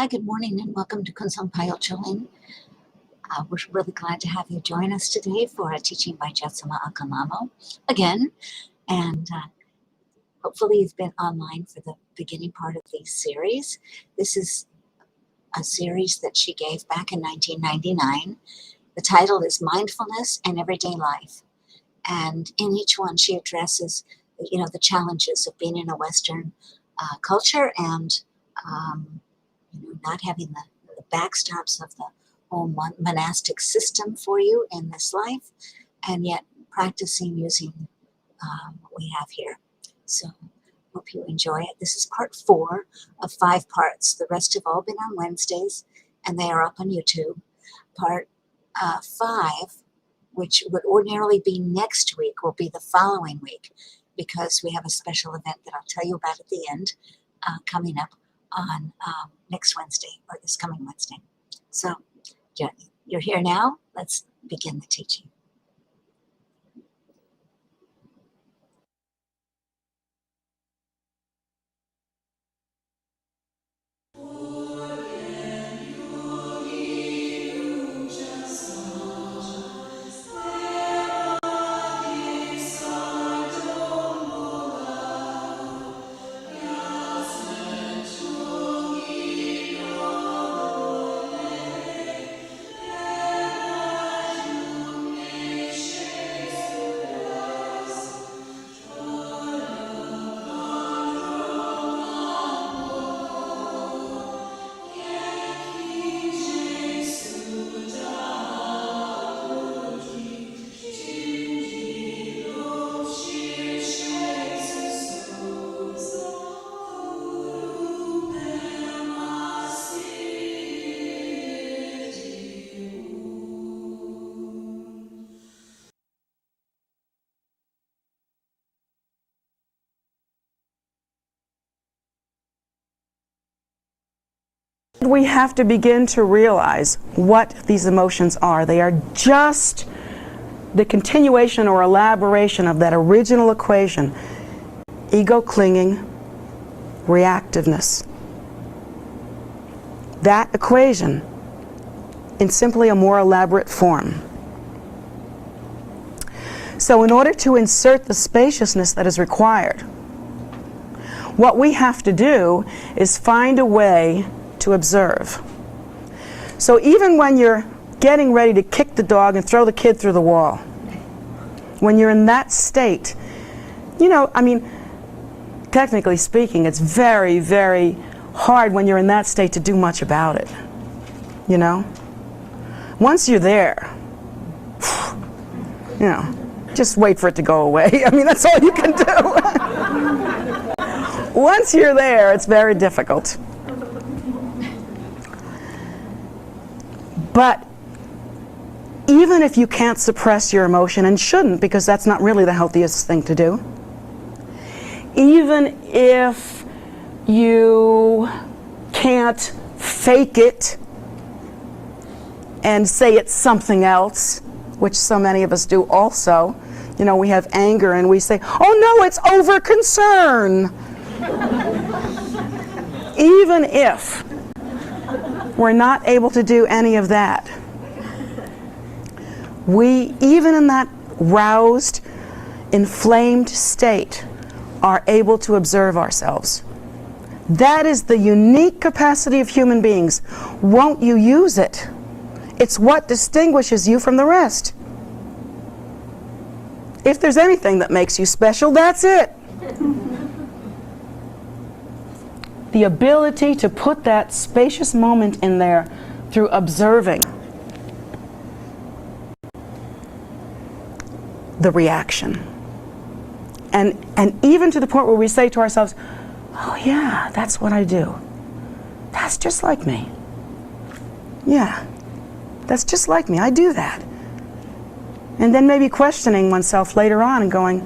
Hi, good morning, and welcome to Kunsong Payo Chilling. We're really glad to have you join us today for a teaching by Jetsunma Ahkon Lhamo again. And hopefully you've been online for the beginning part of the series. This is a series that she gave back in 1999. The title is Mindfulness and Everyday Life. And in each one, she addresses, the challenges of being in a Western culture and not having the backstops of the whole monastic system for you in this life, and yet practicing using what we have here. So hope you enjoy it. This is part 4 of 5 parts. The rest have all been on Wednesdays, and they are up on YouTube. Part 5, which would ordinarily be next week, will be the following week, because we have a special event that I'll tell you about at the end coming up on next Wednesday, or this coming Wednesday. So you're here now. Let's begin the teaching. We have to begin to realize what these emotions are. They are just the continuation or elaboration of that original equation: ego clinging, reactiveness. That equation in simply a more elaborate form. So in order to insert the spaciousness that is required, what we have to do is find a way to observe. So even when you're getting ready to kick the dog and throw the kid through the wall, when you're in that state, technically speaking, it's very, very hard when you're in that state to do much about it. Once you're there, just wait for it to go away. That's all you can do. Once you're there, it's very difficult. But even if you can't suppress your emotion, and shouldn't, because that's not really the healthiest thing to do, even if you can't fake it and say it's something else, which so many of us do also, we have anger and we say, oh no, it's over concern. Even if we're not able to do any of that, we, even in that roused, inflamed state, are able to observe ourselves. That is the unique capacity of human beings. Won't you use it? It's what distinguishes you from the rest. If there's anything that makes you special, that's it. The ability to put that spacious moment in there through observing the reaction. And even to the point where we say to ourselves, oh yeah, that's what I do. That's just like me. Yeah, that's just like me. I do that. And then maybe questioning oneself later on and going,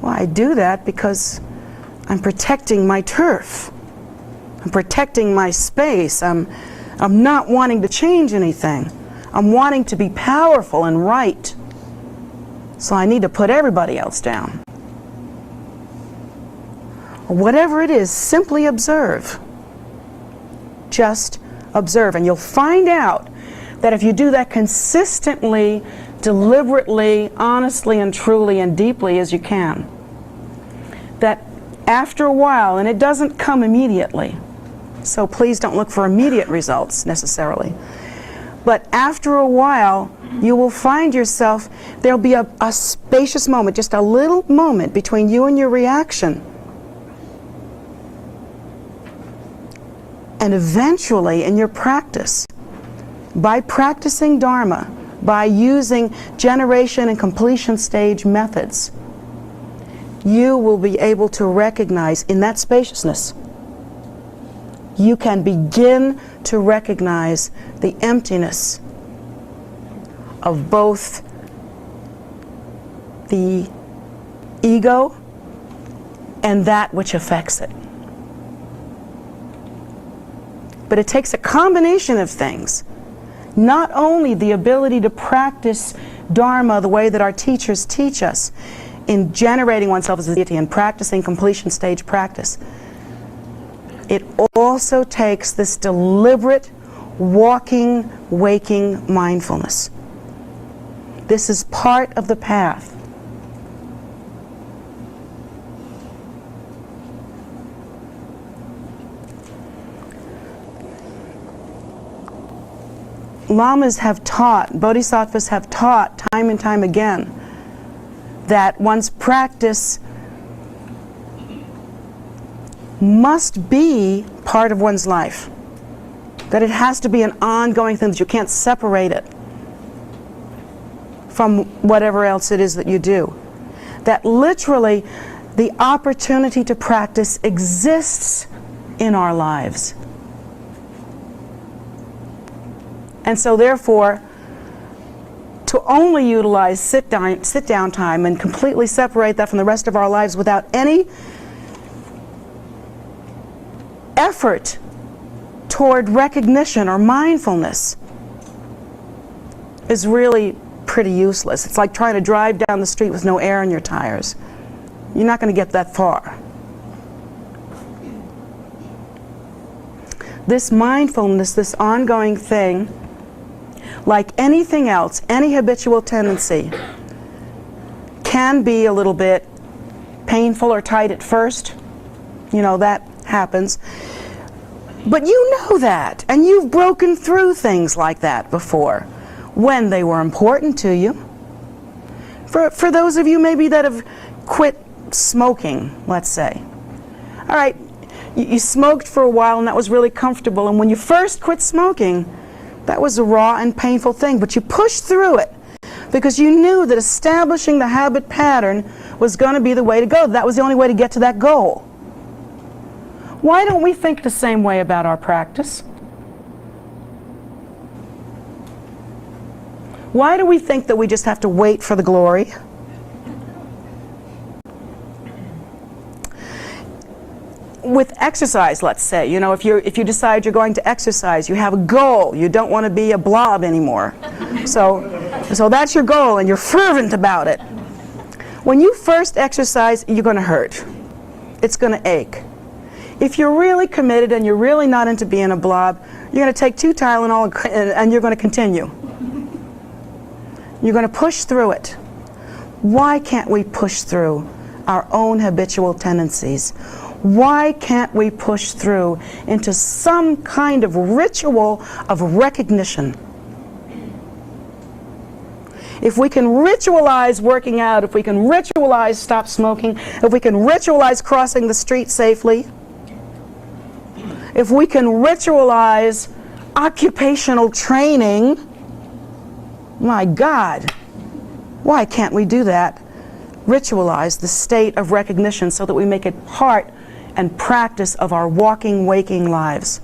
well, I do that because I'm protecting my turf. I'm protecting my space. I'm not wanting to change anything. I'm wanting to be powerful and right. So I need to put everybody else down. Or whatever it is, simply observe. just observe. And you'll find out that if you do that consistently, deliberately, honestly, and truly, and deeply as you can, that after a while, and it doesn't come immediately, so please don't look for immediate results necessarily, but after a while, you will find yourself, there'll be a spacious moment, just a little moment between you and your reaction. And eventually, in your practice, by practicing Dharma, by using generation and completion stage methods, you will be able to recognize in that spaciousness, you can begin to recognize the emptiness of both the ego and that which affects it. But it takes a combination of things. Not only the ability to practice Dharma the way that our teachers teach us in generating oneself as a deity and practicing completion stage practice. It also takes this deliberate walking, waking mindfulness. This is part of the path. Lamas have taught, bodhisattvas have taught time and time again that one's practice must be part of one's life. That it has to be an ongoing thing, that you can't separate it from whatever else it is that you do. That literally the opportunity to practice exists in our lives. And so therefore, to only utilize sit-down time and completely separate that from the rest of our lives without any effort toward recognition or mindfulness is really pretty useless. It's like trying to drive down the street with no air in your tires. You're not going to get that far. This mindfulness, this ongoing thing, like anything else, any habitual tendency, can be a little bit painful or tight at first. You know, that happens. But you know that, and you've broken through things like that before when they were important to you. For those of you maybe that have quit smoking, let's say. All right, you smoked for a while and that was really comfortable, and when you first quit smoking, that was a raw and painful thing, but you pushed through it because you knew that establishing the habit pattern was going to be the way to go. That was the only way to get to that goal. Why don't we think the same way about our practice? Why do we think that we just have to wait for the glory? With exercise, let's say, you know, if you decide you're going to exercise, you have a goal. You don't want to be a blob anymore. So that's your goal, and you're fervent about it. When you first exercise, you're going to hurt. It's going to ache. If you're really committed and you're really not into being a blob, you're going to take 2 Tylenol and you're going to continue. You're going to push through it. Why can't we push through our own habitual tendencies? Why can't we push through into some kind of ritual of recognition? If we can ritualize working out, if we can ritualize stop smoking, if we can ritualize crossing the street safely, if we can ritualize occupational training, my God, why can't we do that? Ritualize the state of recognition so that we make it part and practice of our walking, waking lives.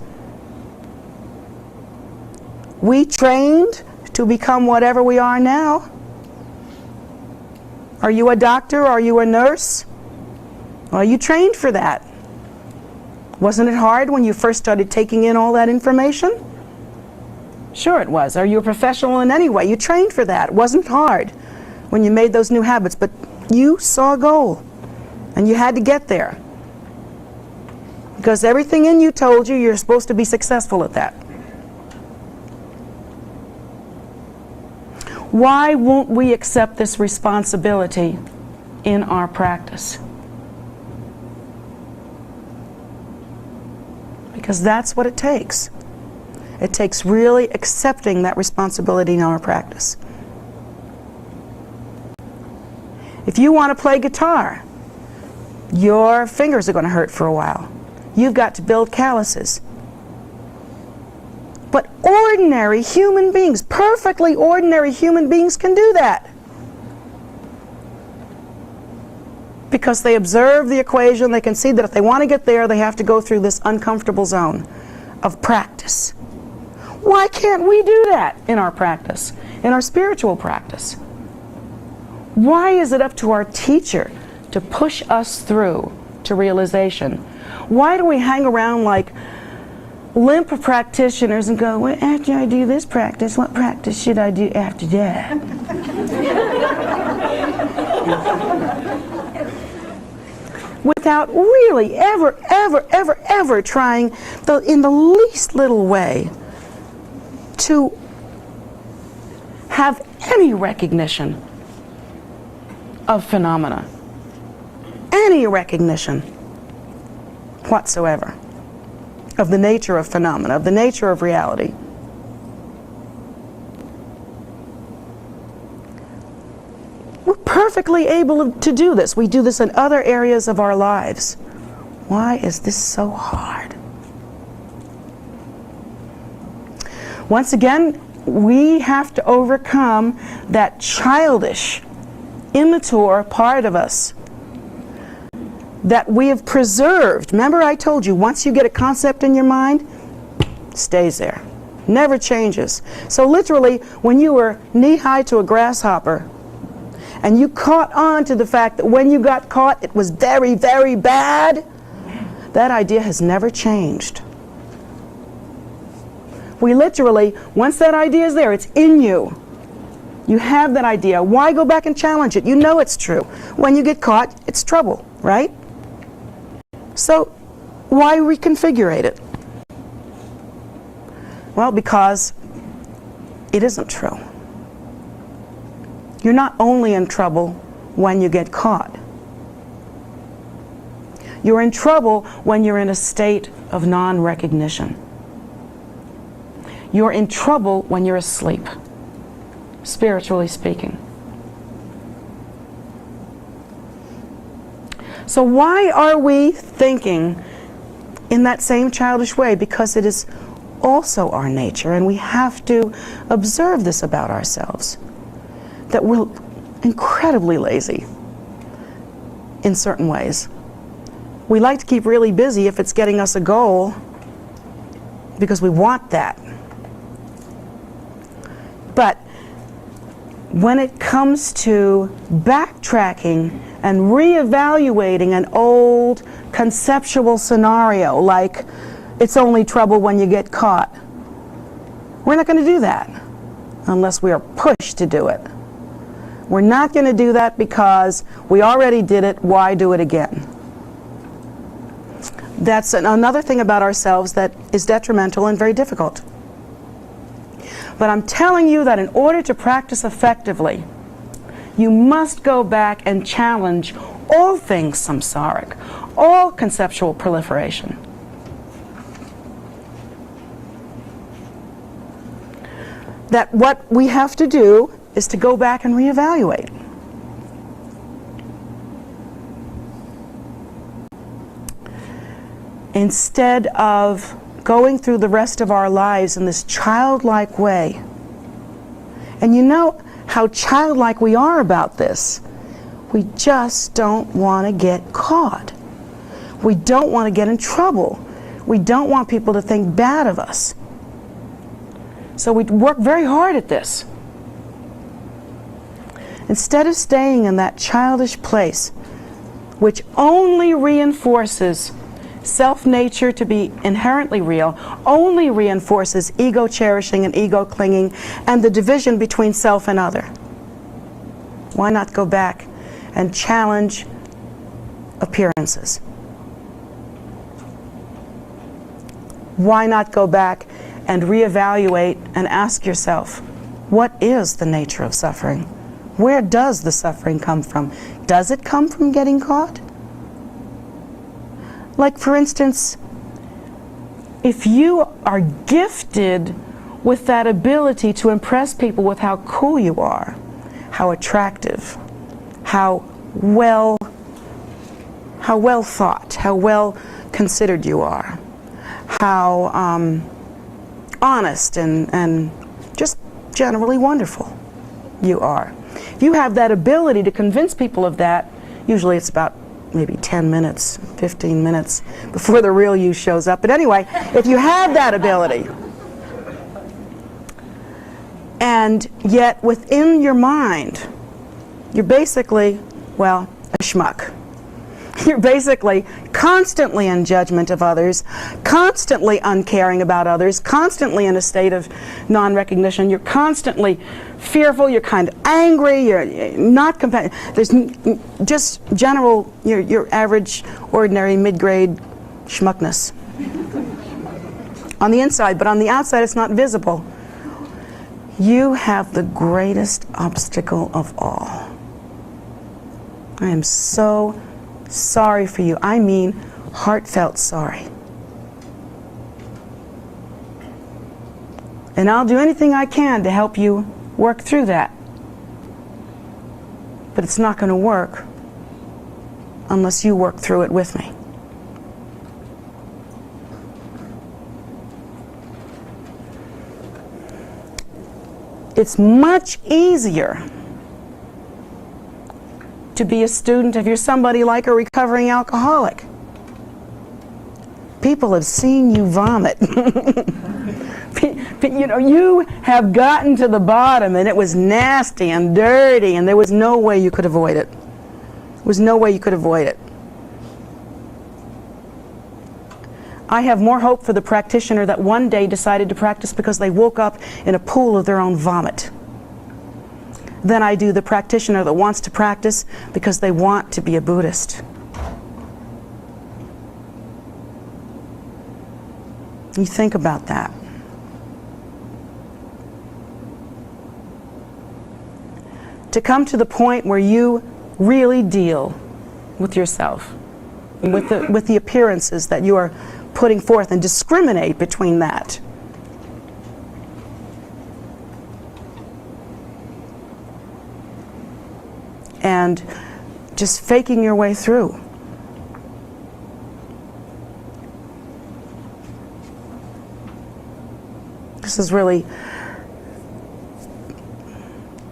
We trained to become whatever we are now. Are you a doctor? Are you a nurse? Well, you trained for that. Wasn't it hard when you first started taking in all that information? Sure it was. Are you a professional in any way? You trained for that. It wasn't hard when you made those new habits, but you saw a goal and you had to get there. Because everything in you told you you're supposed to be successful at that. Why won't we accept this responsibility in our practice? Because that's what it takes. It takes really accepting that responsibility in our practice. If you want to play guitar, your fingers are going to hurt for a while. You've got to build calluses. But ordinary human beings, perfectly ordinary human beings, can do that. Because they observe the equation, they can see that if they want to get there, they have to go through this uncomfortable zone of practice. Why can't we do that in our practice, in our spiritual practice? Why is it up to our teacher to push us through to realization? Why do we hang around like limp practitioners and go, well, after I do this practice, what practice should I do after that? Without really ever trying in the least little way to have any recognition of phenomena, any recognition whatsoever of the nature of phenomena, of the nature of reality. We're perfectly able to do this. We do this in other areas of our lives. Why is this so hard? Once again, we have to overcome that childish, immature part of us that we have preserved. Remember, I told you, once you get a concept in your mind, it stays there. Never changes. So literally, when you were knee-high to a grasshopper, and you caught on to the fact that when you got caught, it was very, very bad, that idea has never changed. We literally, once that idea is there, it's in you. You have that idea. Why go back and challenge it? You know it's true. When you get caught, it's trouble, right? So, why reconfigure it? Well, because it isn't true. You're not only in trouble when you get caught. You're in trouble when you're in a state of non-recognition. You're in trouble when you're asleep, spiritually speaking. So why are we thinking in that same childish way? Because it is also our nature, and we have to observe this about ourselves, that we're incredibly lazy in certain ways. We like to keep really busy if it's getting us a goal because we want that. But when it comes to backtracking and reevaluating an old conceptual scenario like it's only trouble when you get caught, we're not going to do that unless we are pushed to do it. We're not going to do that because we already did it. Why do it again? That's another thing about ourselves that is detrimental and very difficult. But I'm telling you that in order to practice effectively, you must go back and challenge all things samsaric, all conceptual proliferation. That what we have to do is to go back and reevaluate. Instead of going through the rest of our lives in this childlike way. And you know how childlike we are about this. We just don't want to get caught. We don't want to get in trouble. We don't want people to think bad of us. So we work very hard at this. Instead of staying in that childish place, which only reinforces self-nature to be inherently real, only reinforces ego cherishing and ego clinging and the division between self and other. Why not go back and challenge appearances? why not go back and reevaluate and ask yourself, what is the nature of suffering? Where does the suffering come from? Does it come from getting caught? Like, for instance, if you are gifted with that ability to impress people with how cool you are, how attractive, how well thought, how well considered you are, how honest and just generally wonderful you are. If you have that ability to convince people of that, usually it's about maybe 10 minutes, 15 minutes before the real you shows up. But anyway, if you have that ability, and yet within your mind, you're basically, well, a schmuck. You're basically constantly in judgment of others, constantly uncaring about others, constantly in a state of non-recognition. You're constantly fearful, you're kind of angry, you're not compassionate. There's just general, your average, ordinary, mid-grade schmuckness on the inside, but on the outside it's not visible. You have the greatest obstacle of all. I am so sorry for you. I mean, heartfelt sorry. And I'll do anything I can to help you work through that. But it's not going to work unless you work through it with me. It's much easier to be a student if you're somebody like a recovering alcoholic. People have seen you vomit. You know, you have gotten to the bottom and it was nasty and dirty and there was no way you could avoid it. There was no way you could avoid it. I have more hope for the practitioner that one day decided to practice because they woke up in a pool of their own vomit than I do the practitioner that wants to practice because they want to be a Buddhist. You think about that. To come to the point where you really deal with yourself, with the appearances that you are putting forth and discriminate between that. And just faking your way through. This is really,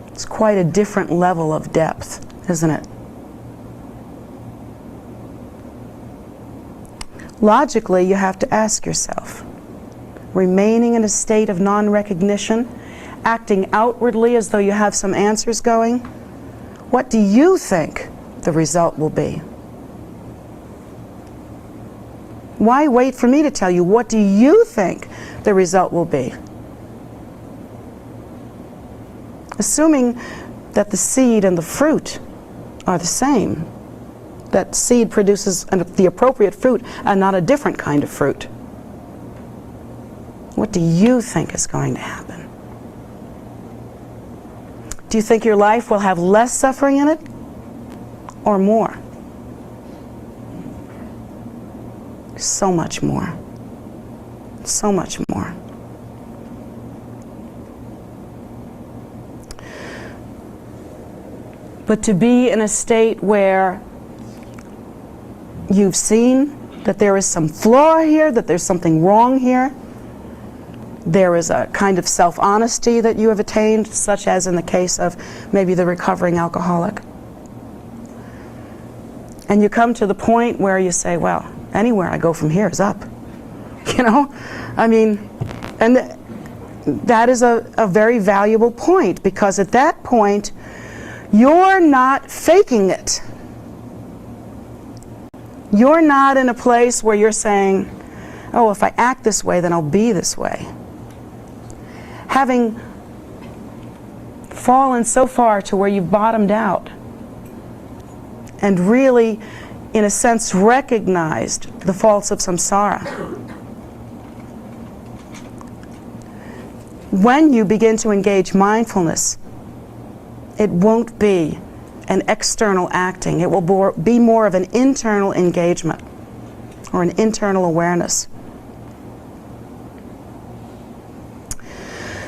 it's quite a different level of depth, isn't it? Logically, you have to ask yourself, remaining in a state of non-recognition, acting outwardly as though you have some answers going, what do you think the result will be? Why wait for me to tell you? What do you think the result will be? Assuming that the seed and the fruit are the same, that seed produces the appropriate fruit and not a different kind of fruit. What do you think is going to happen? Do you think your life will have less suffering in it or more? So much more. So much more. But to be in a state where you've seen that there is some flaw here, that there's something wrong here, there is a kind of self-honesty that you have attained, such as in the case of maybe the recovering alcoholic. And you come to the point where you say, well, anywhere I go from here is up. You know? I mean, and that is a very valuable point, because at that point, you're not faking it. You're not in a place where you're saying, oh, if I act this way, then I'll be this way. Having fallen so far to where you've bottomed out and really, in a sense, recognized the faults of samsara, when you begin to engage mindfulness, it won't be an external acting. It will be more of an internal engagement or an internal awareness.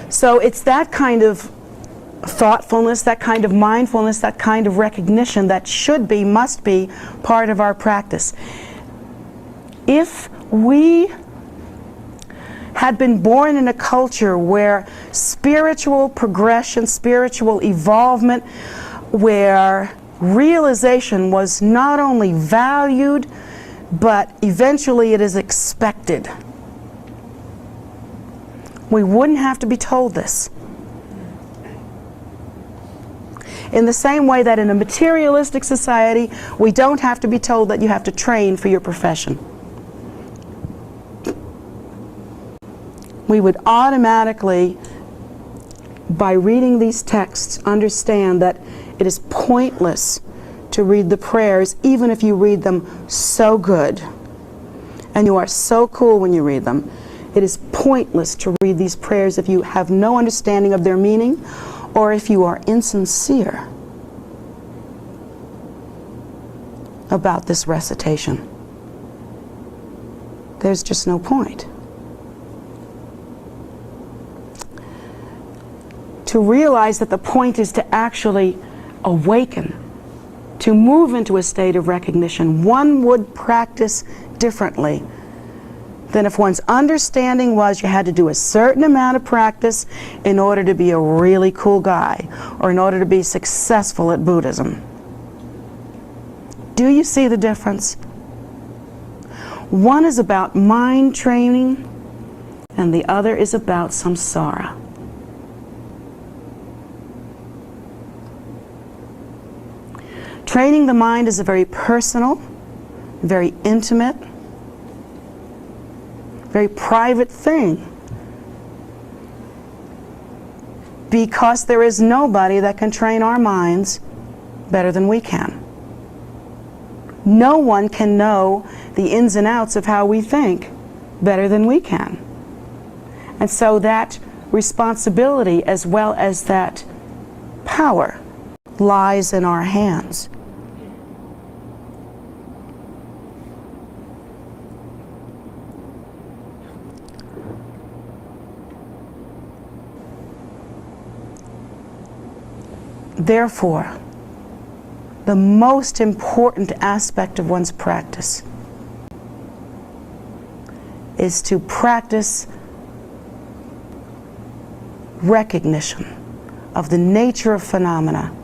So it's that kind of thoughtfulness, that kind of mindfulness, that kind of recognition that should be, must be part of our practice. If we had been born in a culture where spiritual progression, spiritual evolvement, where realization was not only valued, but eventually it is expected, we wouldn't have to be told this. In the same way that in a materialistic society, we don't have to be told that you have to train for your profession. We would automatically, by reading these texts, understand that it is pointless to read the prayers, even if you read them so good and you are so cool when you read them. It is pointless to read these prayers if you have no understanding of their meaning or if you are insincere about this recitation. There's just no point. To realize that the point is to actually awaken, to move into a state of recognition, one would practice differently than if one's understanding was you had to do a certain amount of practice in order to be a really cool guy or in order to be successful at Buddhism. Do you see the difference? One is about mind training and the other is about samsara. Training the mind is a very personal, very intimate, very private thing, because there is nobody that can train our minds better than we can. No one can know the ins and outs of how we think better than we can. And so that responsibility as well as that power lies in our hands. Therefore, the most important aspect of one's practice is to practice recognition of the nature of phenomena,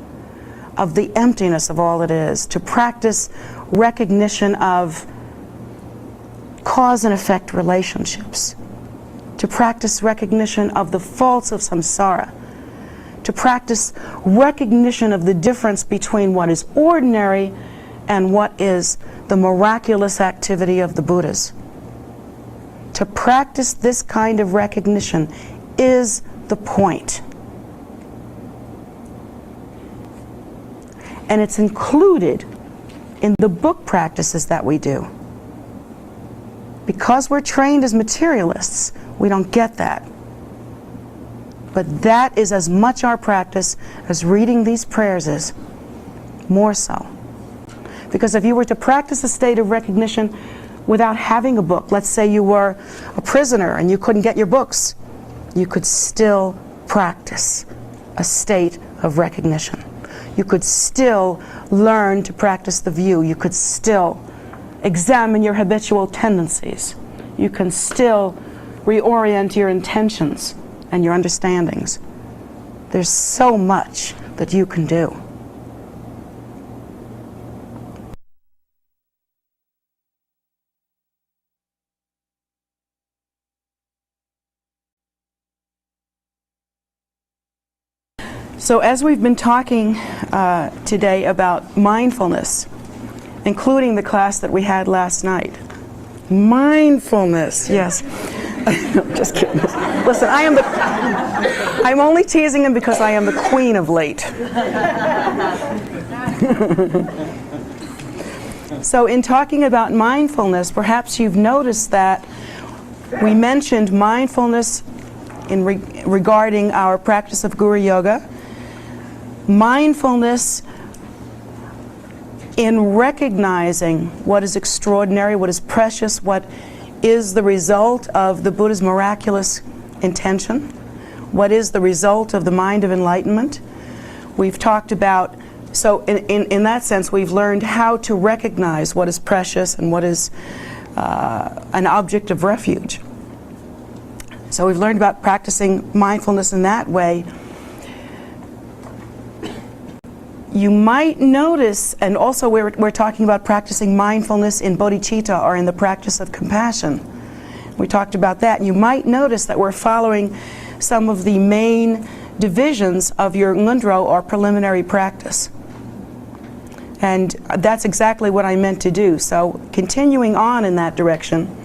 of the emptiness of all it is, to practice recognition of cause and effect relationships, to practice recognition of the faults of samsara, to practice recognition of the difference between what is ordinary and what is the miraculous activity of the Buddhas. To practice this kind of recognition is the point. And it's included in the book practices that we do. Because we're trained as materialists, we don't get that. But that is as much our practice as reading these prayers is, more so. Because if you were to practice a state of recognition without having a book, let's say you were a prisoner and you couldn't get your books, you could still practice a state of recognition. You could still learn to practice the view. You could still examine your habitual tendencies. You can still reorient your intentions and your understandings. There's so much that you can do. So as we've been talking today about mindfulness, including the class that we had last night. Mindfulness, yes. No, just kidding. Listen, I'm only teasing him because I am the queen of late. So in talking about mindfulness, perhaps you've noticed that we mentioned mindfulness regarding our practice of Guru Yoga. Mindfulness in recognizing what is extraordinary, what is precious, what is the result of the Buddha's miraculous intention, what is the result of the mind of enlightenment. We've talked about, so in that sense, we've learned how to recognize what is precious and what is an object of refuge. So we've learned about practicing mindfulness in that way. You might notice, and also we're talking about practicing mindfulness in bodhicitta, or in the practice of compassion. We talked about that. You might notice that we're following some of the main divisions of your ngundro, or preliminary practice. And that's exactly what I meant to do. So continuing on in that direction,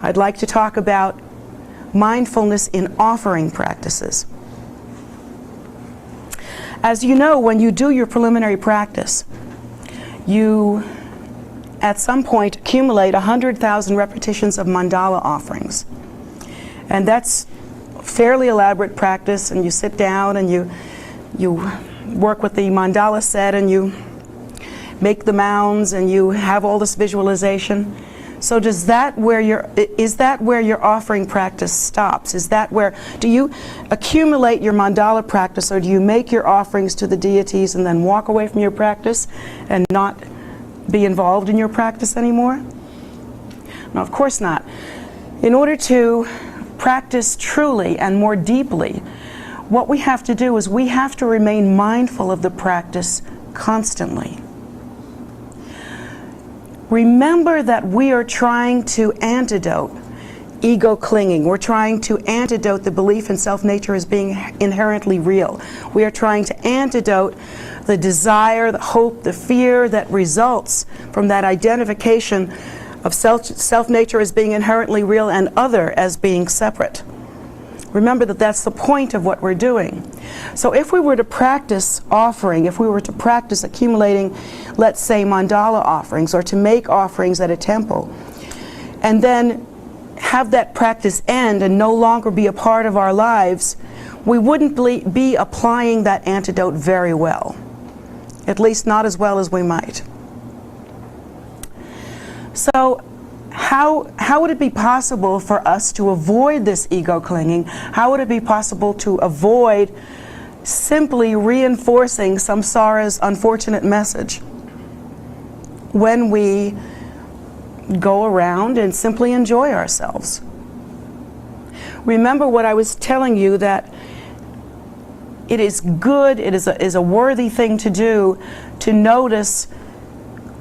I'd like to talk about mindfulness in offering practices. As you know, when you do your preliminary practice, you at some point accumulate 100,000 repetitions of mandala offerings. And that's fairly elaborate practice, and you sit down and you work with the mandala set, and you make the mounds, and you have all this visualization. So is that where your offering practice stops? Is that where, do you accumulate your mandala practice, or do you make your offerings to the deities and then walk away from your practice and not be involved in your practice anymore? No, of course not. In order to practice truly and more deeply, what we have to do is we have to remain mindful of the practice constantly. Remember that we are trying to antidote ego clinging. We're trying to antidote the belief in self-nature as being inherently real. We are trying to antidote the desire, the hope, the fear that results from that identification of self-nature as being inherently real and other as being separate. Remember that that's the point of what we're doing. So if we were to practice offering, if we were to practice accumulating, let's say, mandala offerings, or to make offerings at a temple, and then have that practice end and no longer be a part of our lives, we wouldn't be applying that antidote very well. At least not as well as we might. So how would it be possible for us to avoid this ego clinging? How would it be possible to avoid simply reinforcing samsara's unfortunate message when we go around and simply enjoy ourselves? Remember what I was telling you, that it is good, it is a worthy thing to do, to notice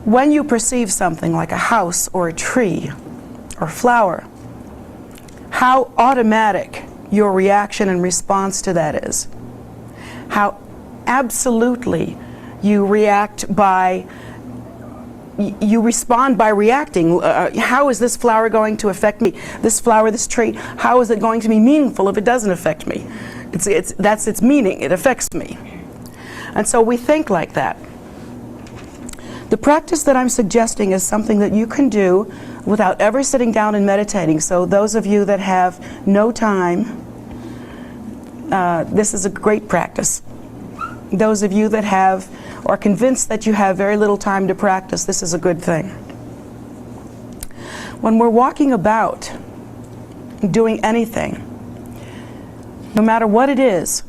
when you perceive something like a house or a tree or flower, how automatic your reaction and response to that is. How absolutely you react by, you respond by reacting. How is this flower going to affect me? This flower, this tree, how is it going to be meaningful if it doesn't affect me? That's its meaning, it affects me. And so we think like that. The practice that I'm suggesting is something that you can do without ever sitting down and meditating. So those of you that have no time, this is a great practice. Those of you that are convinced that you have very little time to practice, this is a good thing. When we're walking about doing anything, no matter what it is,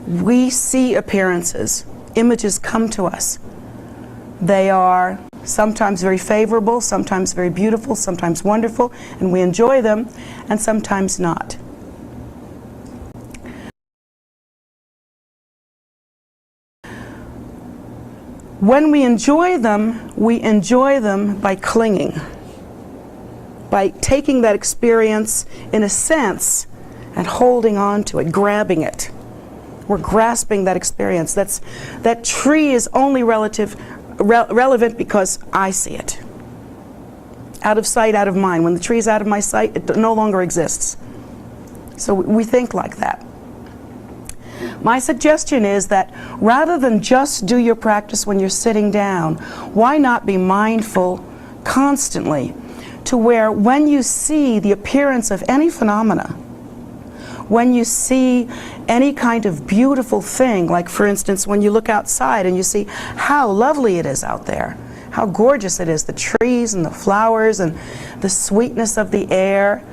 we see appearances. Images come to us. They are sometimes very favorable, sometimes very beautiful, sometimes wonderful, and we enjoy them, and sometimes not. When we enjoy them by clinging, by taking that experience in a sense and holding on to it, grabbing it. We're grasping that experience. That tree is only relevant because I see it. Out of sight, out of mind. When the tree is out of my sight, it no longer exists. So we think like that. My suggestion is that rather than just do your practice when you're sitting down, why not be mindful constantly, to where when you see the appearance of any phenomena, when you see any kind of beautiful thing, like for instance when you look outside and you see how lovely it is out there, how gorgeous it is, the trees and the flowers and the sweetness of the air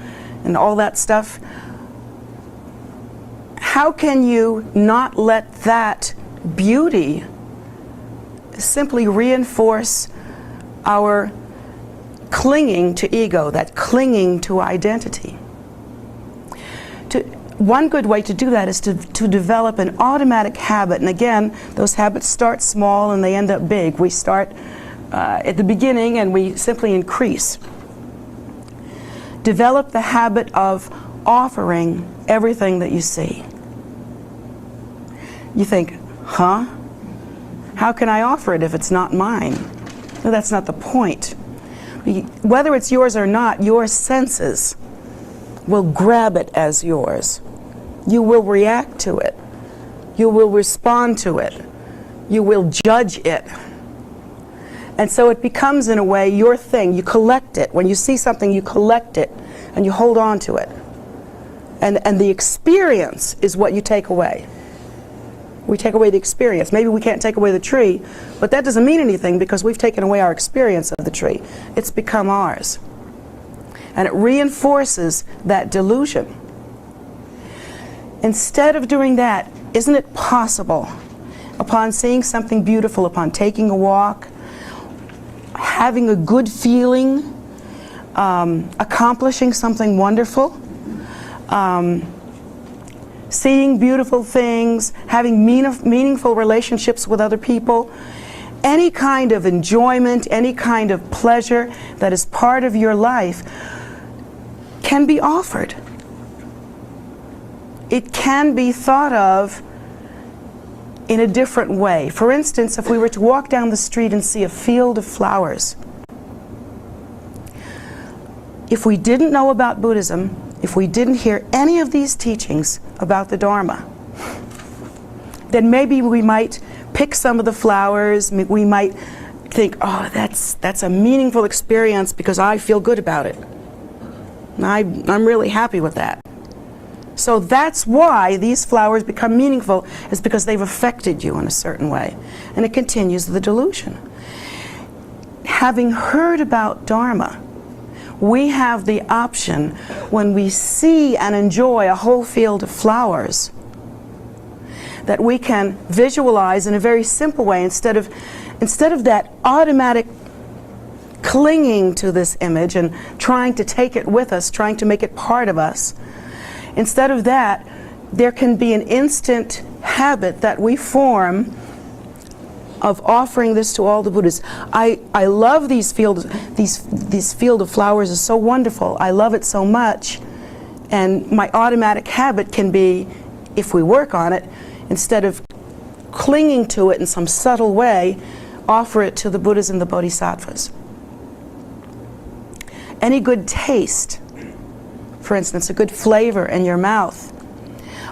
and all that stuff, how can you not let that beauty simply reinforce our clinging to ego, that clinging to identity? One good way to do that is to develop an automatic habit. And again, those habits start small and they end up big. We start at the beginning and we simply increase. Develop the habit of offering everything that you see. You think, huh? How can I offer it if it's not mine? No, that's not the point. Whether it's yours or not, your senses will grab it as yours. You will react to it. You will respond to it. You will judge it. And so it becomes, in a way, your thing. You collect it. When you see something, you collect it and you hold on to it. And the experience is what you take away. We take away the experience. Maybe we can't take away the tree, but that doesn't mean anything because we've taken away our experience of the tree. It's become ours. And it reinforces that delusion. Instead of doing that, isn't it possible, upon seeing something beautiful, upon taking a walk, having a good feeling, accomplishing something wonderful, seeing beautiful things, having meaningful relationships with other people, any kind of enjoyment, any kind of pleasure that is part of your life can be offered. It can be thought of in a different way. For instance, if we were to walk down the street and see a field of flowers, if we didn't know about Buddhism, if we didn't hear any of these teachings about the Dharma, then maybe we might pick some of the flowers, we might think, oh, that's a meaningful experience because I feel good about it. I'm really happy with that. So that's why these flowers become meaningful, is because they've affected you in a certain way. And it continues the delusion. Having heard about Dharma, we have the option, when we see and enjoy a whole field of flowers, that we can visualize in a very simple way, instead of that automatic clinging to this image and trying to take it with us, trying to make it part of us. Instead of that, there can be an instant habit that we form of offering this to all the Buddhas. I love these fields. These field of flowers is so wonderful. I love it so much. And my automatic habit can be, if we work on it, instead of clinging to it in some subtle way, offer it to the Buddhas and the Bodhisattvas. Any good taste, for instance, a good flavor in your mouth.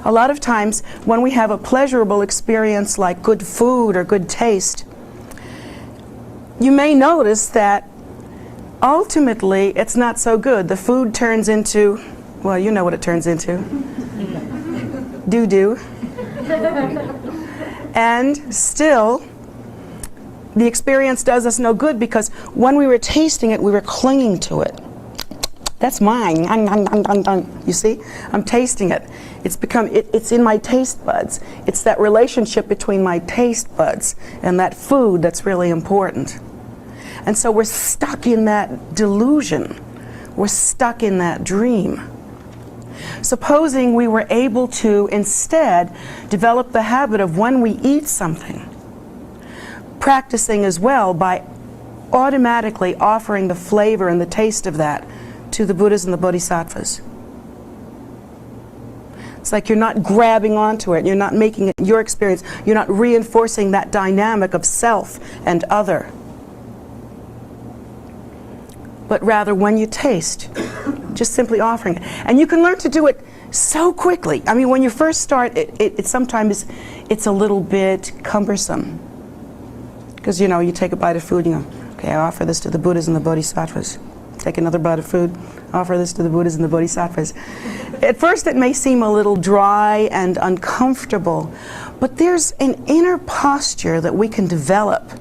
A lot of times when we have a pleasurable experience like good food or good taste, you may notice that ultimately it's not so good. The food turns into, well, you know what it turns into. Doo-doo. And still, the experience does us no good because when we were tasting it, we were clinging to it. That's mine. You see? I'm tasting it. It's in my taste buds. It's that relationship between my taste buds and that food that's really important. And so we're stuck in that delusion. We're stuck in that dream. Supposing we were able to instead develop the habit of, when we eat something, practicing as well by automatically offering the flavor and the taste of that to the Buddhas and the Bodhisattvas. It's like you're not grabbing onto it, you're not making it your experience, you're not reinforcing that dynamic of self and other. But rather, when you taste, just simply offering it. And you can learn to do it so quickly. I mean, when you first start, it sometimes it's a little bit cumbersome. Because, you know, you take a bite of food and you go, okay, I offer this to the Buddhas and the Bodhisattvas. take another bite of food, offer this to the Buddhas and the Bodhisattvas. At first it may seem a little dry and uncomfortable, but there's an inner posture that we can develop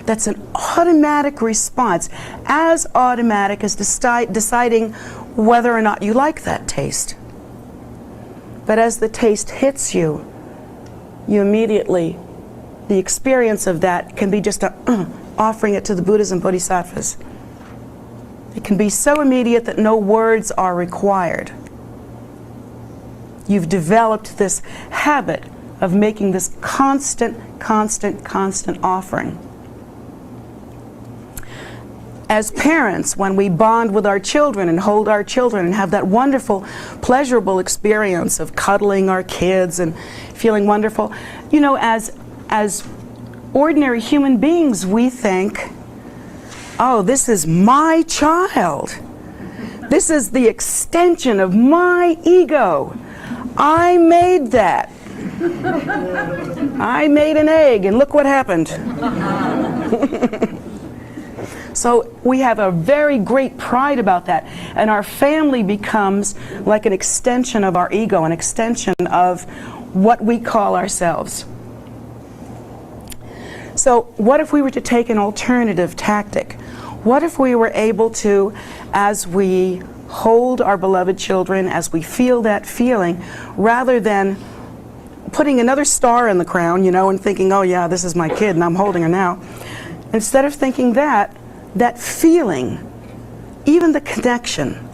that's an automatic response, as automatic as deciding whether or not you like that taste. But as the taste hits you, you immediately, the experience of that can be just offering it to the Buddhas and Bodhisattvas. It can be so immediate that no words are required. You've developed this habit of making this constant offering. As parents, when we bond with our children and hold our children and have that wonderful, pleasurable experience of cuddling our kids and feeling wonderful, you know, as ordinary human beings, we think, oh, this is my child. This is the extension of my ego. I made that. I made an egg, and look what happened. So we have a very great pride about that, and our family becomes like an extension of our ego, an extension of what we call ourselves. So what if we were to take an alternative tactic? What if we were able to, as we hold our beloved children, as we feel that feeling, rather than putting another star in the crown, you know, and thinking, oh yeah, this is my kid and I'm holding her now, instead of thinking that feeling, even the connection,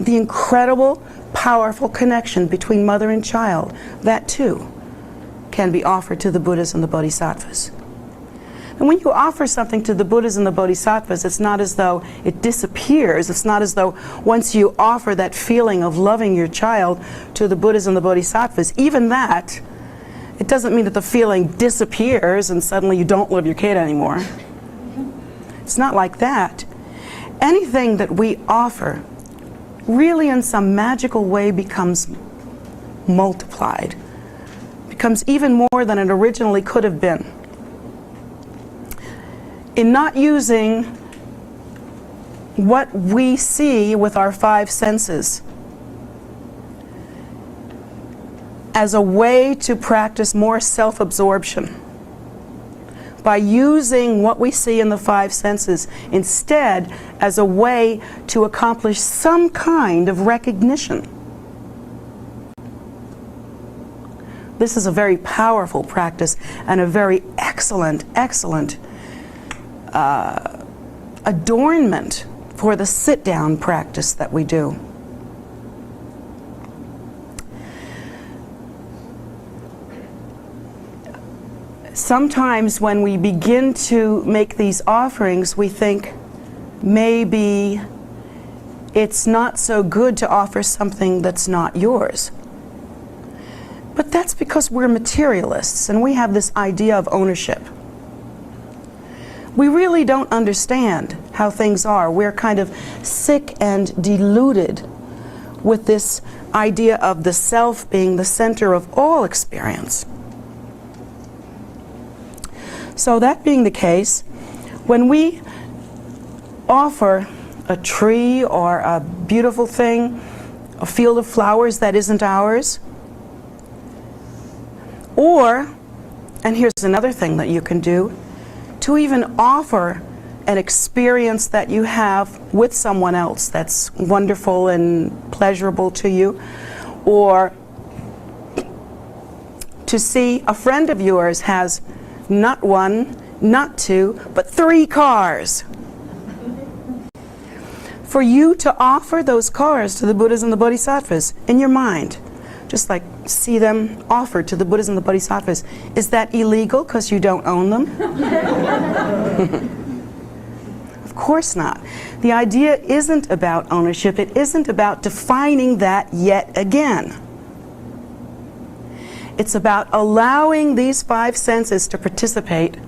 the incredible, powerful connection between mother and child, that too can be offered to the Buddhas and the Bodhisattvas. And when you offer something to the Buddhas and the Bodhisattvas, it's not as though it disappears. It's not as though once you offer that feeling of loving your child to the Buddhas and the Bodhisattvas, even that, it doesn't mean that the feeling disappears and suddenly you don't love your kid anymore. It's not like that. Anything that we offer really in some magical way becomes multiplied, becomes even more than it originally could have been. In not using what we see with our five senses as a way to practice more self-absorption, by using what we see in the five senses instead as a way to accomplish some kind of recognition. This is a very powerful practice and a very excellent adornment for the sit-down practice that we do. Sometimes when we begin to make these offerings, we think maybe it's not so good to offer something that's not yours. But that's because we're materialists and we have this idea of ownership. We really don't understand how things are. We're kind of sick and deluded with this idea of the self being the center of all experience. So that being the case, when we offer a tree or a beautiful thing, a field of flowers that isn't ours, or, and here's another thing that you can do, to even offer an experience that you have with someone else that's wonderful and pleasurable to you, or to see a friend of yours has not one, not two, but 3 cars. For you to offer those cars to the Buddhas and the Bodhisattvas in your mind, just like see them offered to the Buddhas and the Bodhisattvas, is that illegal because you don't own them? Of course not. The idea isn't about ownership. It isn't about defining that yet again. It's about allowing these 5 senses to participate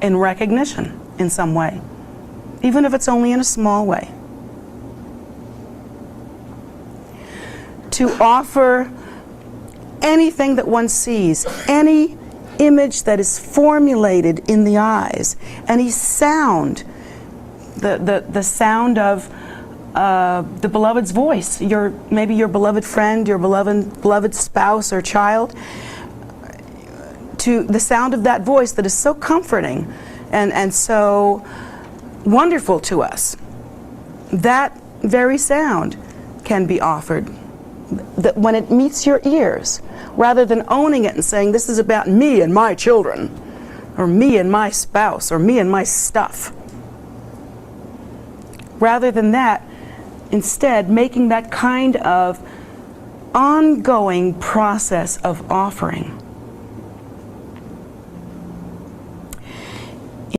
in recognition in some way, even if it's only in a small way. To offer anything that one sees, any image that is formulated in the eyes, any sound the sound of the beloved's voice, maybe your beloved friend, your beloved spouse or child, to the sound of that voice that is so comforting and so wonderful to us. That very sound can be offered. That when it meets your ears, rather than owning it and saying, this is about me and my children, or me and my spouse, or me and my stuff. Rather than that, instead, making that kind of ongoing process of offering.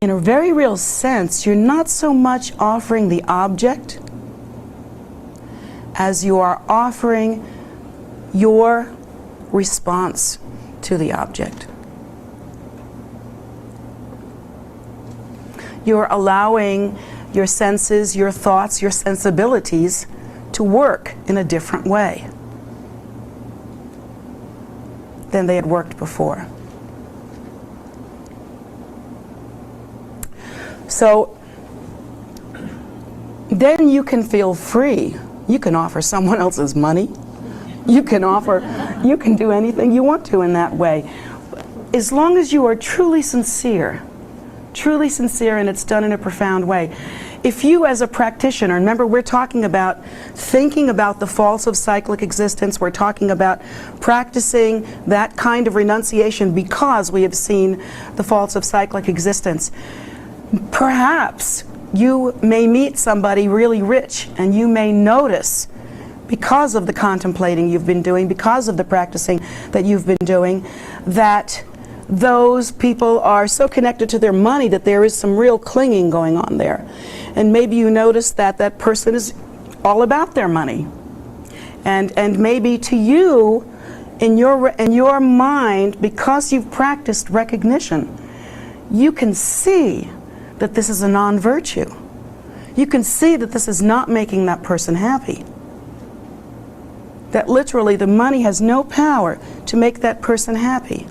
In a very real sense, you're not so much offering the object as you are offering your response to the object. You're allowing your senses, your thoughts, your sensibilities to work in a different way than they had worked before. So then you can feel free. You can offer someone else's money. You can do anything you want to in that way. As long as you are truly sincere and it's done in a profound way. If you as a practitioner, remember we're talking about thinking about the faults of cyclic existence, we're talking about practicing that kind of renunciation because we have seen the faults of cyclic existence. Perhaps you may meet somebody really rich and you may notice, because of the contemplating you've been doing, because of the practicing that you've been doing, that those people are so connected to their money that there is some real clinging going on there. And maybe you notice that that person is all about their money. And maybe to you, in your mind, because you've practiced recognition, you can see that this is a non-virtue. You can see that this is not making that person happy. That literally the money has no power to make that person happy.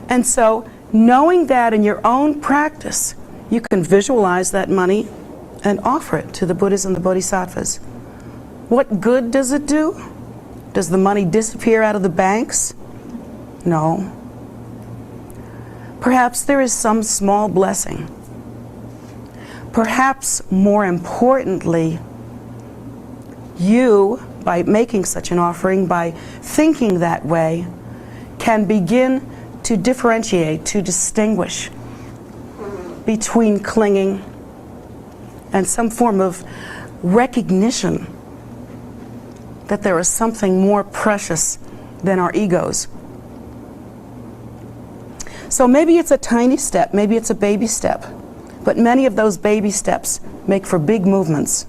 And so, knowing that in your own practice, you can visualize that money and offer it to the Buddhas and the Bodhisattvas. What good does it do? Does the money disappear out of the banks? No. Perhaps there is some small blessing. Perhaps more importantly, you, by making such an offering, by thinking that way, can begin to differentiate, to distinguish between clinging and some form of recognition that there is something more precious than our egos. So maybe it's a tiny step, maybe it's a baby step, but many of those baby steps make for big movements.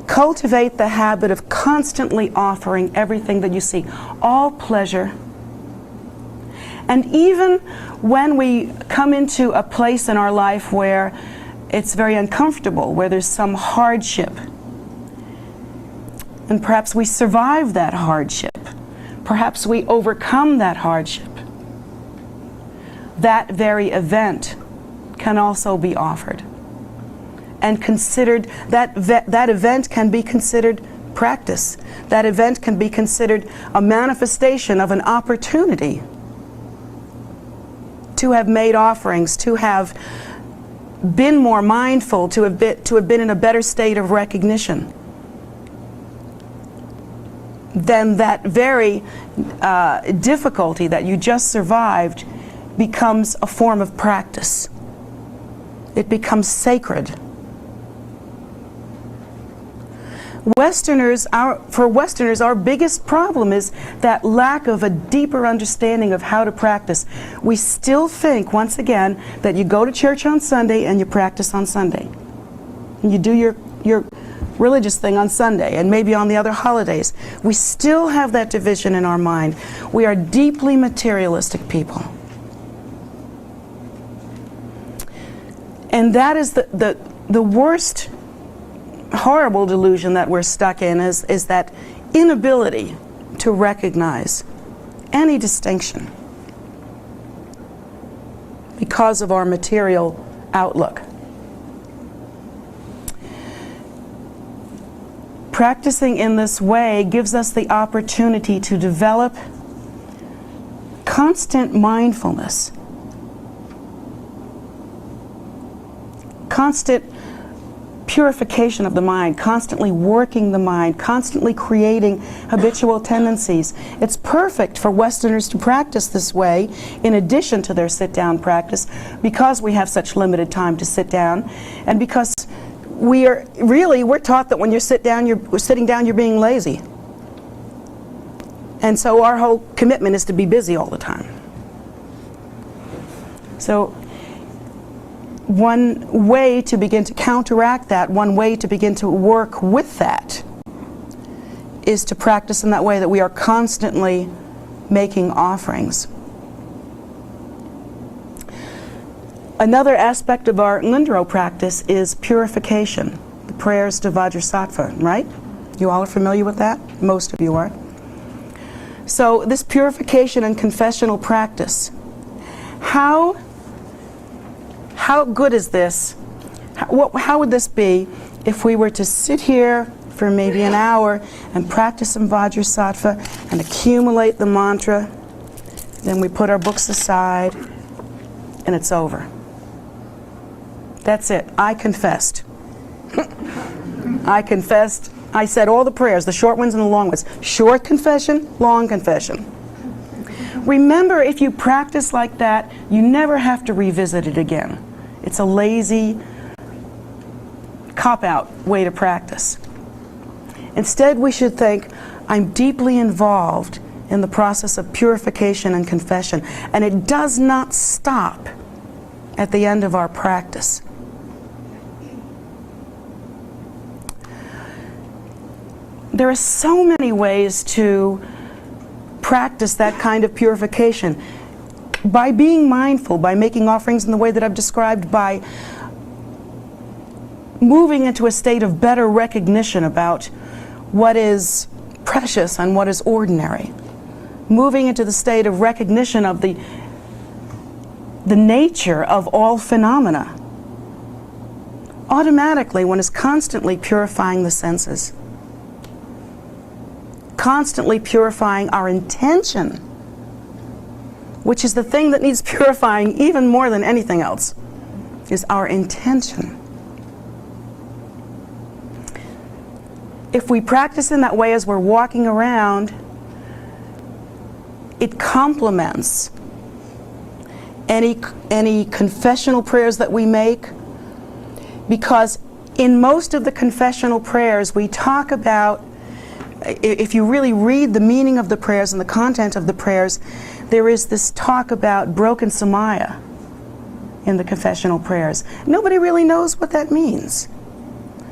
Cultivate the habit of constantly offering everything that you see, all pleasure. And even when we come into a place in our life where it's very uncomfortable, where there's some hardship, and perhaps we survive that hardship, perhaps we overcome that hardship, that very event can also be offered. And considered, that event can be considered practice. That event can be considered a manifestation of an opportunity to have made offerings, to have been more mindful, to have been in a better state of recognition. Then that very difficulty that you just survived becomes a form of practice. It becomes sacred. For Westerners, our biggest problem is that lack of a deeper understanding of how to practice. We still think, once again, that you go to church on Sunday and you practice on Sunday. And you do your religious thing on Sunday and maybe on the other holidays. We still have that division in our mind. We are deeply materialistic people. And that is the worst horrible delusion that we're stuck in, is that inability to recognize any distinction because of our material outlook. Practicing in this way gives us the opportunity to develop constant mindfulness, constant purification of the mind, constantly working the mind, constantly creating habitual tendencies. It's perfect for Westerners to practice this way in addition to their sit-down practice, because we have such limited time to sit down, and because we're taught that when you're sitting down, you're being lazy. And so our whole commitment is to be busy all the time. So one way to begin to counteract that, one way to begin to work with that, is to practice in that way that we are constantly making offerings. Another aspect of our Ngondro practice is purification, the prayers to Vajrasattva, right? You all are familiar with that? Most of you are. So this purification and confessional practice, how good is this? How would this be if we were to sit here for maybe an hour and practice some Vajrasattva and accumulate the mantra, then we put our books aside and it's over. That's it. I confessed. I confessed. I said all the prayers, the short ones and the long ones. Short confession, long confession. Remember, if you practice like that, you never have to revisit it again. It's a lazy, cop-out way to practice. Instead, we should think, I'm deeply involved in the process of purification and confession, and it does not stop at the end of our practice. There are so many ways to practice that kind of purification. By being mindful, by making offerings in the way that I've described, by moving into a state of better recognition about what is precious and what is ordinary. Moving into the state of recognition of the nature of all phenomena. Automatically, one is constantly purifying the senses. Constantly purifying our intention, which is the thing that needs purifying even more than anything else, is our intention. If we practice in that way as we're walking around, it complements any confessional prayers that we make, because in most of the confessional prayers we talk about, if you really read the meaning of the prayers and the content of the prayers, there is this talk about broken samaya in the confessional prayers. Nobody really knows what that means.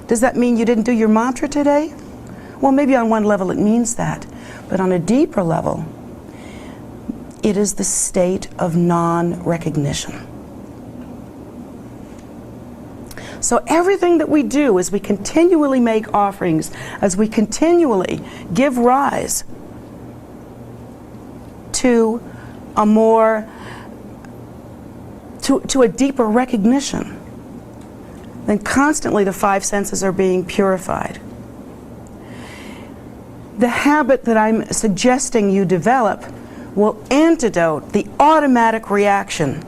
Does that mean you didn't do your mantra today? Well, maybe on one level it means that, but on a deeper level, it is the state of non-recognition. So everything that we do as we continually make offerings, as we continually give rise to a more, to a deeper recognition, then constantly the five senses are being purified. The habit that I'm suggesting you develop will antidote the automatic reaction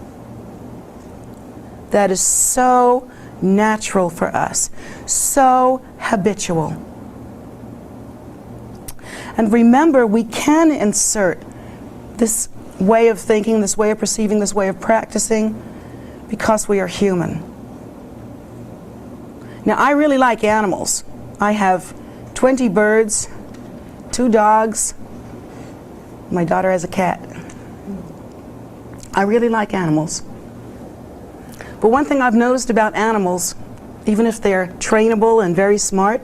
that is so natural for us, so habitual. And remember, we can insert this way of thinking, this way of perceiving, this way of practicing, because we are human. Now, I really like animals. I have 20 birds, 2 dogs. My daughter has a cat. I really like animals. But one thing I've noticed about animals, even if they're trainable and very smart,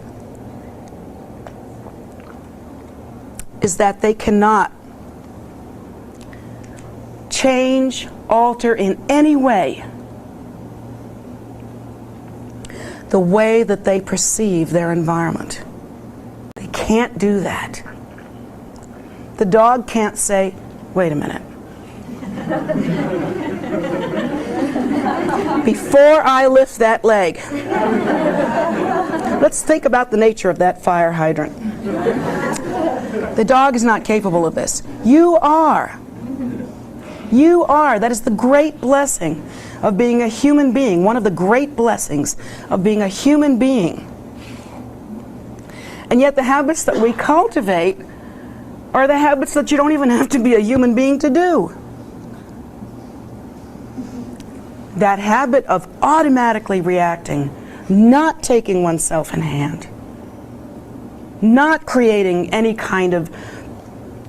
is that they cannot change, alter in any way the way that they perceive their environment. They can't do that. The dog can't say, wait a minute. before I lift that leg. Let's think about the nature of that fire hydrant. The dog is not capable of this. You are. You are. That is the great blessing of being a human being. One of the great blessings of being a human being. And yet the habits that we cultivate are the habits that you don't even have to be a human being to do. That habit of automatically reacting, not taking oneself in hand, not creating any kind of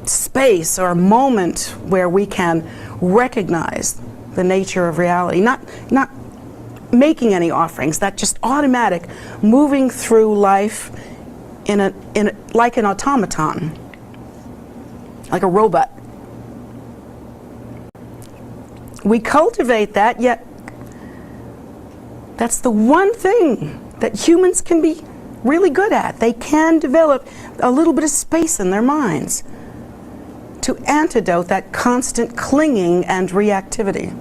space or moment where we can recognize the nature of reality, not making any offerings, that just automatic moving through life like an automaton, like a robot. We cultivate that, yet that's the one thing that humans can be really good at. They can develop a little bit of space in their minds to antidote that constant clinging and reactivity.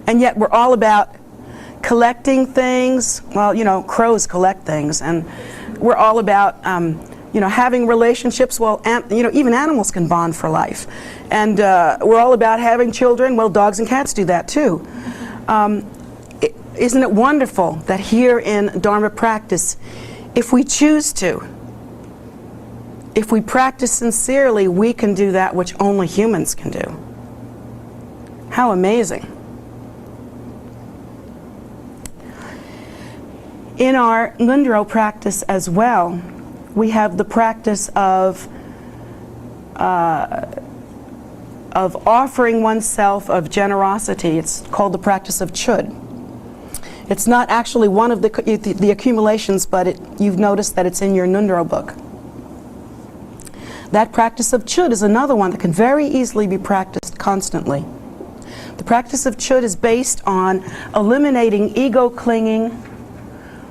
And yet we're all about collecting things. Well, you know, crows collect things, and we're all about having relationships. Well, even animals can bond for life, and we're all about having children. Well, dogs and cats do that too. Isn't it wonderful that here in Dharma practice, if we choose to, if we practice sincerely, we can do that which only humans can do. How amazing. In our Ngundro practice as well, we have the practice of offering oneself of generosity. It's called the practice of chud. It's not actually one of the accumulations, but you've noticed that it's in your Ngundro book. That practice of chud is another one that can very easily be practiced constantly. The practice of chud is based on eliminating ego clinging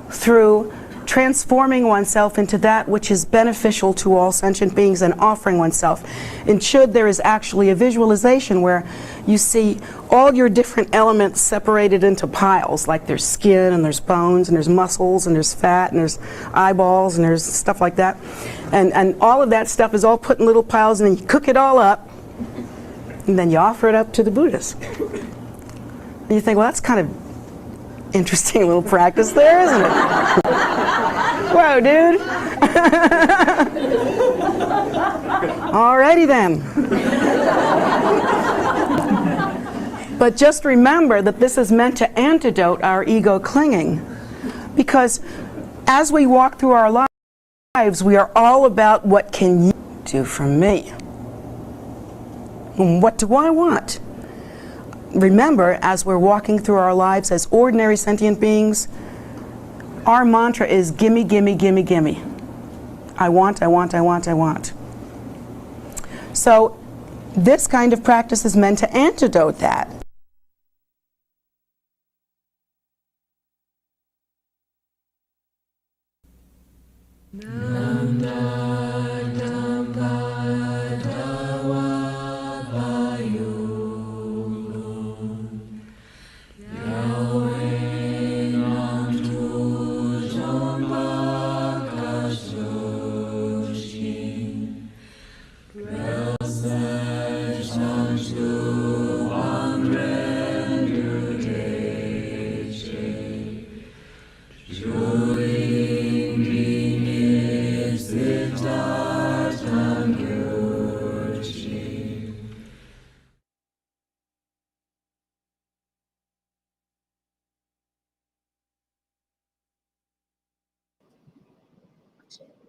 through transforming oneself into that which is beneficial to all sentient beings and offering oneself. In chud, there is actually a visualization where you see all your different elements separated into piles, like there's skin and there's bones and there's muscles and there's fat and there's eyeballs and there's stuff like that. And all of that stuff is all put in little piles, and then you cook it all up and then you offer it up to the Buddhas. And you think, well, that's kind of interesting little practice there, isn't it? Whoa, dude. Alrighty then. But just remember that this is meant to antidote our ego clinging, because as we walk through our lives, we are all about what can you do for me? And what do I want? Remember, as we're walking through our lives as ordinary sentient beings, our mantra is gimme, gimme, gimme, gimme. I want, I want, I want, I want. So this kind of practice is meant to antidote that.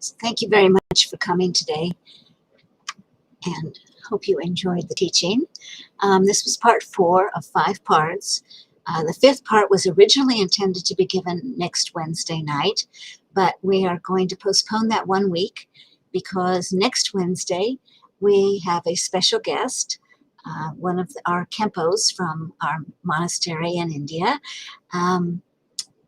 So thank you very much for coming today, and hope you enjoyed the teaching. This was part 4 of 5 parts. The 5th part was originally intended to be given next Wednesday night, but we are going to postpone that 1 week because next Wednesday we have a special guest, one of our Khenpos from our monastery in India.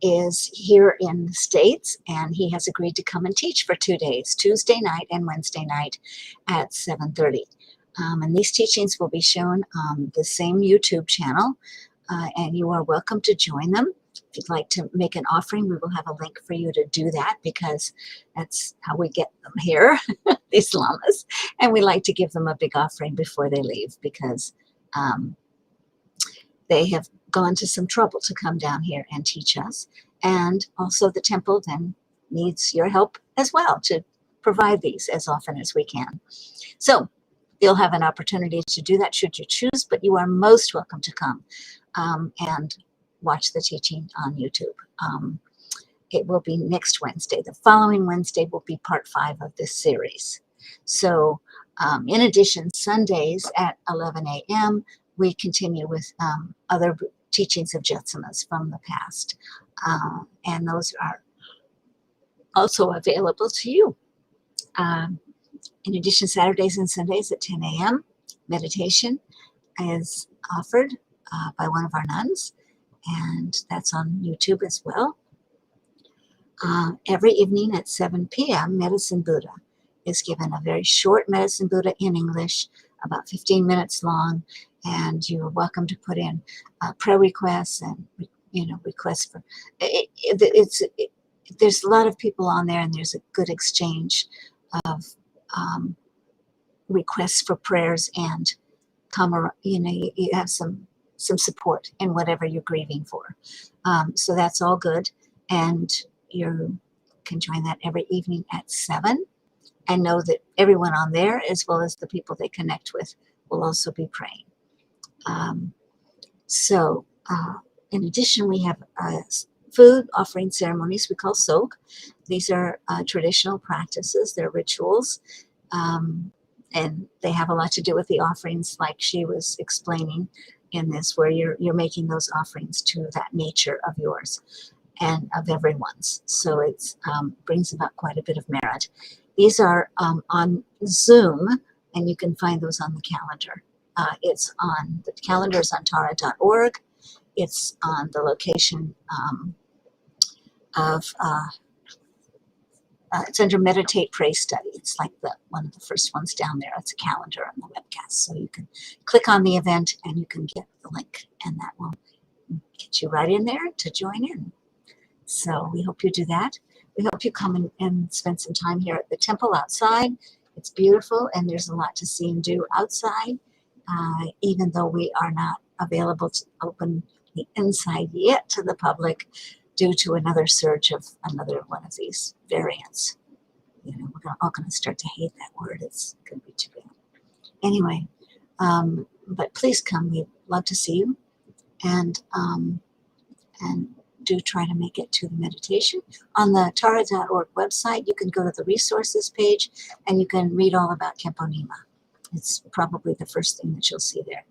Is here in the States, and he has agreed to come and teach for 2 days, Tuesday night and Wednesday night at 7:30. And these teachings will be shown on the same YouTube channel, and you are welcome to join them. If you'd like to make an offering, we will have a link for you to do that, because that's how we get them here, these lamas. And we like to give them a big offering before they leave, because they have gone to some trouble to come down here and teach us. And also the temple then needs your help as well to provide these as often as we can. So you'll have an opportunity to do that should you choose, but you are most welcome to come and watch the teaching on YouTube. It will be next Wednesday. The following Wednesday will be part 5 of this series. So in addition, Sundays at 11 a.m., we continue with other teachings of Jetsumas from the past. And those are also available to you. In addition, Saturdays and Sundays at 10 a.m., meditation is offered by one of our nuns, and that's on YouTube as well. Every evening at 7 p.m., Medicine Buddha is given, a very short Medicine Buddha in English, about 15 minutes long, and you're welcome to put in prayer requests and requests for there's a lot of people on there, and there's a good exchange of requests for prayers, and you have some support in whatever you're grieving for. So that's all good, and you can join that every evening at 7, and know that everyone on there, as well as the people they connect with, will also be praying. In addition, we have food offering ceremonies we call soak. These are traditional practices, they're rituals, and they have a lot to do with the offerings, like she was explaining in this, where you're making those offerings to that nature of yours and of everyone's. So it brings about quite a bit of merit. These are on Zoom, and you can find those on the calendar. The calendar is on tara.org. It's on the location it's under Meditate, Pray, Study. It's like one of the first ones down there. It's a calendar on the webcast. So you can click on the event and you can get the link, and that will get you right in there to join in. So we hope you do that. We hope you come and spend some time here at the temple outside. It's beautiful, and there's a lot to see and do outside, even though we are not available to open the inside yet to the public, due to another surge of another one of these variants. We're all going to start to hate that word. It's going to be too bad. Anyway, but please come. We'd love to see you, and do try to make it to the meditation. On the tara.org website, you can go to the resources page, and you can read all about Khenpo Nyima. It's probably the first thing that you'll see there.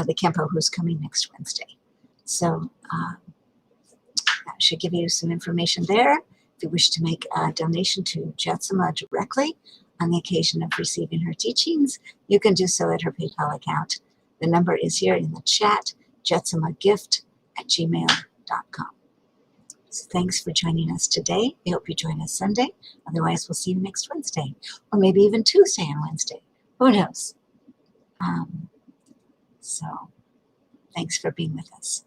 The Khenpo who's coming next Wednesday. So that should give you some information there. If you wish to make a donation to Jetsunma directly on the occasion of receiving her teachings, you can do so at her PayPal account. The number is here in the chat, jetsumagift@gmail.com. So thanks for joining us today. We hope you join us Sunday. Otherwise, we'll see you next Wednesday, or maybe even Tuesday and Wednesday. Who knows? So thanks for being with us.